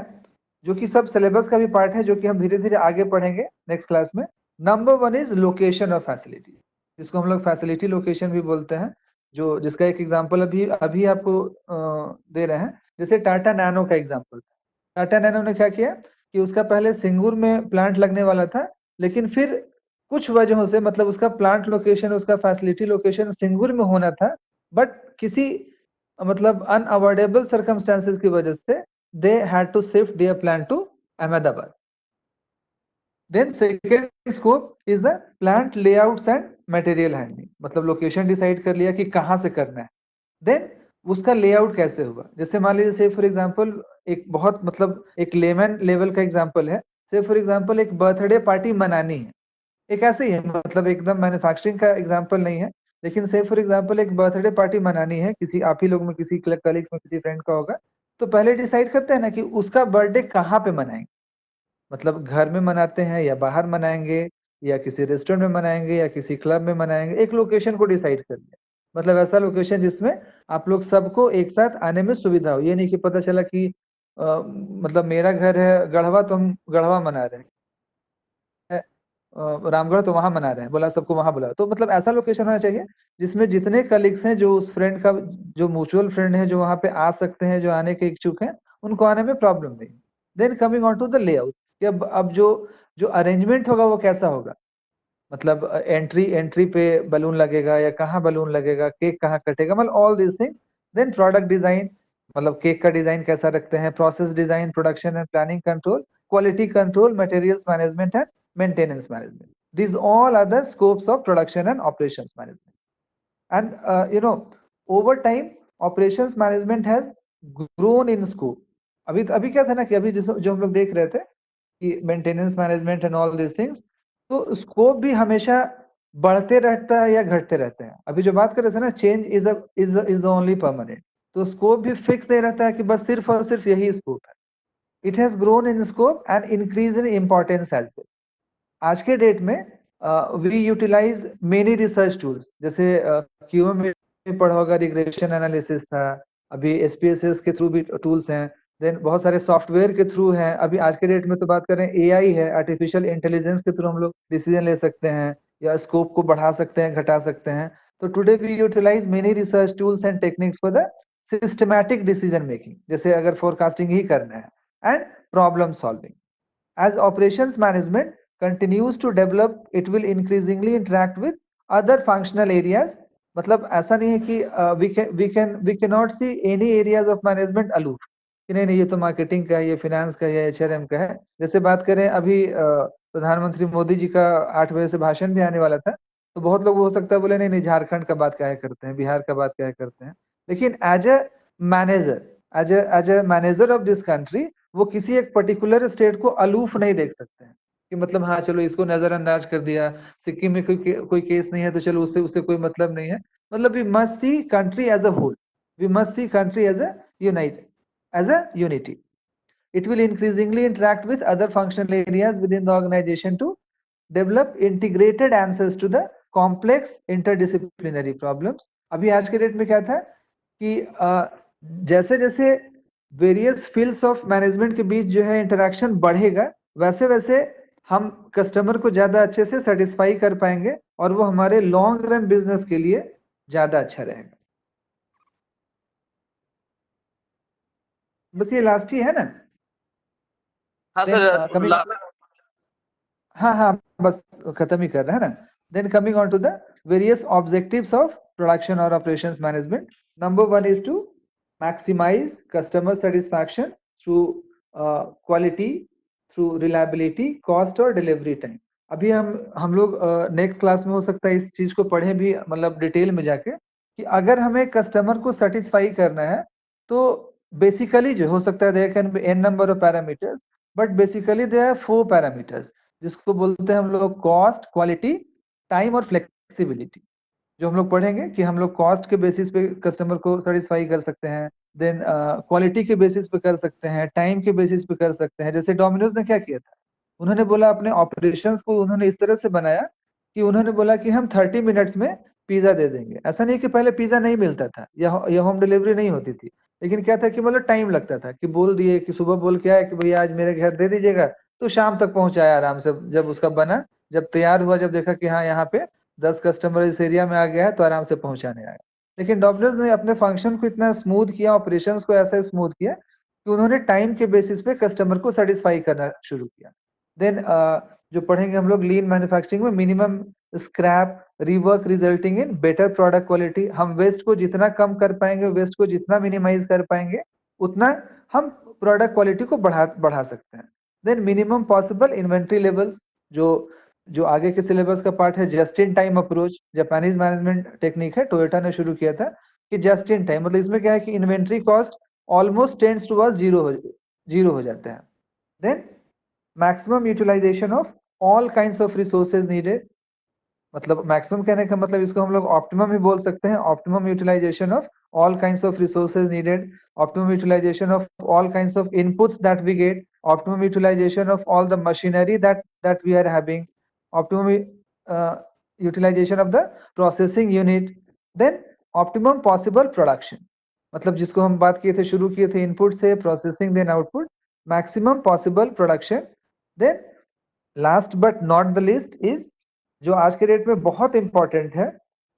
जो कि सब सिलेबस का भी पार्ट है, जो कि हम धीरे धीरे आगे पढ़ेंगे नेक्स्ट क्लास में। Number 1 is location of facility, जिसको हम लोग फैसिलिटी लोकेशन भी बोलते हैं, जो जिसका एक एग्जांपल अभी अभी आपको दे रहे हैं। जैसे टाटा नैनो का एग्जांपल, टाटा नैनो ने क्या किया कि उसका पहले सिंगूर में प्लांट लगने वाला था, लेकिन फिर कुछ वजहों से, मतलब उसका प्लांट लोकेशन, उसका फैसिलिटी लोकेशन सिंगुर में होना था, बट किसी मतलब अनअवॉइडेबल सर्कमस्टेंसेस की वजह से they had to shift their plant to Ahmedabad. Then second scope is the plant layouts and material handling. मतलब लोकेशन डिसाइड कर लिया कि कहाँ से करना है, देन उसका लेआउट कैसे होगा. जैसे मान लीजिए से फॉर एग्जांपल एक बहुत मतलब एक लेमन लेवल का एग्जांपल है, से फॉर एग्जांपल एक बर्थडे पार्टी मनानी है, एक ऐसे ही है, मतलब एकदम मैन्युफैक्चरिंग का एग्जांपल नहीं है, लेकिन से फॉर एग्जांपल एक बर्थडे पार्टी मनानी है, किसी आप ही लोग में, किसी कलीग्स में, किसी फ्रेंड का होगा, तो पहले डिसाइड करते हैं ना कि उसका बर्थडे कहाँ पे मनाएंगे. मतलब घर में मनाते हैं या बाहर मनाएंगे या किसी रेस्टोरेंट में मनाएंगे या किसी क्लब में मनाएंगे, एक लोकेशन को डिसाइड कर लिया. मतलब ऐसा लोकेशन जिसमें आप लोग सबको एक साथ आने में सुविधा हो. ये नहीं कि पता चला कि मतलब मेरा घर है गढ़वा, तो हम गढ़वा मना रहे हैं, रामगढ़ तो वहां मना रहे हैं, बोला सबको वहां बुलाओ. तो मतलब ऐसा लोकेशन होना चाहिए जिसमें जितने कलीग्स हैं, जो उस फ्रेंड का जो म्यूचुअल फ्रेंड है, जो वहां पे आ सकते हैं, जो आने के इच्छुक हैं, उनको आने में प्रॉब्लम नहीं. Then coming on to the layout, कि अब जो अरेंजमेंट होगा वो कैसा होगा. मतलब एंट्री पे बलून लगेगा या कहाँ बलून लगेगा, केक कहाँ कटेगा, मतलब all this things. Then product design, मतलब केक का डिजाइन कैसा रखते हैं, process design, production and planning control, quality control, materials management and maintenance management. These all are the scopes of production and operations management. And over time operations management has grown in scope. अभी क्या था ना कि अभी जो हम लोग देख रहे थे कि maintenance management and all this things, तो स्कोप भी हमेशा बढ़ते रहता है या घटते रहते हैं. अभी जो बात कर रहे थे ना, change is the only permanent. तो स्कोप भी फिक्स नहीं रहता है कि बस सिर्फ और सिर्फ यही स्कोप है. It has grown in scope and increase in importance as well. आज के डेट में we utilize many research tools. जैसे क्यूएम में पढ़ा होगा, रिग्रेशन एनालिसिस था, अभी एसपीएसएस के थ्रू भी टूल्स हैं, देन बहुत सारे सॉफ्टवेयर के थ्रू हैं. अभी आज के डेट में तो बात करें, एआई है, आर्टिफिशियल इंटेलिजेंस के थ्रू हम लोग डिसीजन ले सकते हैं या स्कोप को बढ़ा सकते हैं, घटा सकते हैं. तो today we utilize many research tools and techniques for the systematic decision making, जैसे अगर फोरकास्टिंग ही करना है, and problem solving. As operations management continues to develop, it will increasingly interact with other functional areas. मतलब ऐसा नहीं है कि we cannot see any areas of management aloof, कि नहीं ये तो मार्केटिंग का है, ये फाइनेंस का है, ये एचआरएम का है. जैसे बात करें, अभी प्रधानमंत्री मोदी जी का 8 बजे से भाषण भी आने वाला था, तो बहुत लोग हो सकता है बोले नहीं झारखंड का बात क्या करते हैं, बिहार का बात क्या करते हैं. लेकिन as a manager, as a manager of this country, वो किसी एक पर्टिकुलर स्टेट को अलूफ नहीं देख सकते हैं कि मतलब हाँ चलो इसको नजरअंदाज कर दिया, सिक्किम में कोई केस नहीं है तो चलो उससे कोई मतलब नहीं है. मतलब we must see country as a whole, we must see country as a unity. It will increasingly interact with other functional areas within the organization to develop integrated answers to the complex interdisciplinary problems. अभी आज के date में क्या था कि जैसे जैसे various fields of management के बीच जो है इंटरेक्शन बढ़ेगा, वैसे वैसे हम कस्टमर को ज्यादा अच्छे से सेटिस्फाई कर पाएंगे और वो हमारे लॉन्ग रन बिजनेस के लिए ज्यादा अच्छा रहेगा. बस ये लास्ट ही है ना. हाँ सर, हाँ बस खत्म ही कर रहे हैं ना. Then coming on to the various objectives of production और operations management. Number 1 is to maximize customer satisfaction through quality, through reliability, cost और delivery time. अभी हम लोग नेक्स्ट क्लास में हो सकता है इस चीज को पढ़े भी, मतलब डिटेल में जाके, कि अगर हमें कस्टमर को सेटिस्फाई करना है तो बेसिकली जो हो सकता है there can be n number of parameters, but basically there are 4 parameters, जिसको बोलते हैं हम लोग कॉस्ट, क्वालिटी, टाइम और फ्लेक्सिबिलिटी. जो हम लोग पढ़ेंगे कि हम लोग कॉस्ट के बेसिस पे कस्टमर को सेटिस्फाई कर सकते हैं, देन क्वालिटी के बेसिस पे कर सकते हैं, टाइम के बेसिस पे कर सकते हैं. जैसे डोमिनोज ने क्या किया था, उन्होंने बोला अपने ऑपरेशंस को उन्होंने इस तरह से बनाया कि उन्होंने बोला कि हम 30 मिनट्स में पिज्जा दे देंगे. ऐसा नहीं कि पहले पिज्जा नहीं मिलता था या होम डिलीवरी नहीं होती थी, लेकिन क्या था कि मतलब टाइम लगता था, कि बोल दिए कि सुबह बोल के आया कि भैया आज मेरे घर दे दीजिएगा, तो शाम तक पहुंचाया आराम से. जब उसका बना, जब तैयार हुआ, जब देखा कि हाँ यहाँ पे 10 कस्टमर इस एरिया में आ गया है, तो आराम से पहुंचाने आया. लेकिन डॉमिनोज ने अपने फंक्शन को इतना स्मूथ किया, ऑपरेशंस को ऐसा स्मूथ किया कि उन्होंने टाइम के बेसिस पे कस्टमर को सेटिस्फाई करना शुरू किया. देन जो पढ़ेंगे हम लोग लीन मैन्युफैक्चरिंग में, minimum scrap rework resulting in better product quality. हम वेस्ट को जितना कम कर पाएंगे, वेस्ट को जितना मिनिमाइज कर पाएंगे, उतना हम प्रोडक्ट क्वालिटी को बढ़ा सकते हैं। Then minimum possible inventory levels, जो आगे के सिलेबस का पार्ट है, just in time approach, Japanese management technique है, टोयोटा ने शुरू किया था कि जस्ट इन टाइम, मतलब इसमें क्या है कि inventory cost almost tends towards zero हो जाते हैं। Then maximum utilization of all kinds of resources needed, मतलब मैक्सिमम कहने का मतलब इसको हम लोग ऑप्टिमम ही बोल सकते हैं। Optimum utilization of all kinds of resources needed, optimum utilization of all kinds of inputs that we get, optimum utilization of all the machinery that we are having, optimum utilization of the processing unit, then optimum possible production, मतलब जिसको हम बात किए थे, शुरू किए थे input से, processing then output, maximum possible production. Then last but not the least is, जो आज के डेट में बहुत इंपॉर्टेंट है,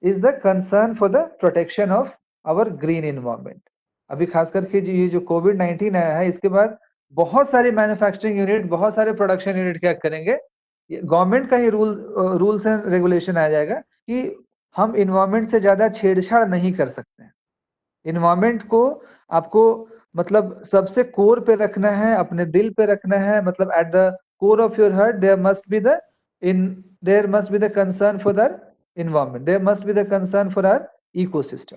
is the concern for the protection of our green environment. अभी खास करके ये जो कोविड-19 आया है, इसके बाद बहुत सारे मैन्युफैक्चरिंग यूनिट, बहुत सारे प्रोडक्शन यूनिट क्या करेंगे, गवर्नमेंट का ही रूल्स एंड रेगुलेशन आ जाएगा कि हम इन्वायरमेंट से ज्यादा छेड़छाड़ नहीं कर सकते हैं। इन्वायरमेंट को आपको मतलब सबसे कोर पे रखना है, अपने दिल पे रखना है, मतलब at the core of your heart there must be the concern for the environment, there must be the concern for our ecosystem.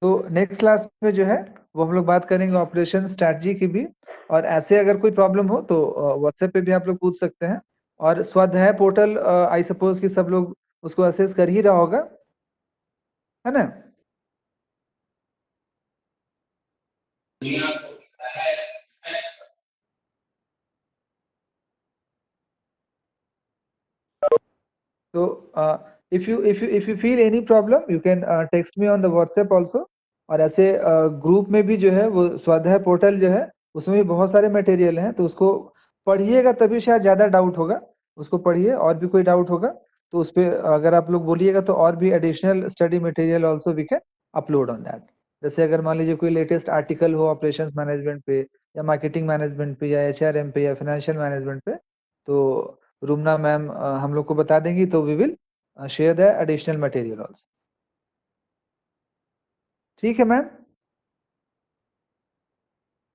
तो नेक्स्ट क्लास में जो है वो हम लोग बात करेंगे ऑपरेशन स्ट्रैटेजी की भी, और ऐसे अगर कोई प्रॉब्लम हो तो व्हाट्सएप पे भी आप लोग पूछ सकते हैं। और स्वाध्याय पोर्टल आई सपोज कि सब लोग उसको असेस कर ही रहा होगा, है ना? So if you feel any problem you can text me on the WhatsApp also। और ऐसे ग्रुप में भी जो है वो स्वाध्याय पोर्टल जो है उसमें भी बहुत सारे मटेरियल हैं, तो उसको पढ़िएगा तभी शायद ज्यादा डाउट होगा, उसको पढ़िए। और भी कोई डाउट होगा तो उस पर अगर आप लोग बोलिएगा तो और भी additional study material also we can upload on that. जैसे अगर मान लीजिए कोई लेटेस्ट आर्टिकल हो ऑपरेशंस मैनेजमेंट पे, या मार्केटिंग मैनेजमेंट पे, या एचआरएम पे, या फाइनेंशियल मैनेजमेंट पे, तो रूमना मैम हम लोग को बता देंगी, तो we will share the additional material also. ठीक है मैम?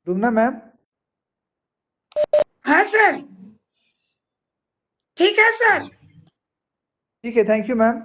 रूमना मैम? हाँ सर, ठीक है सर। ठीक है, थैंक यू मैम।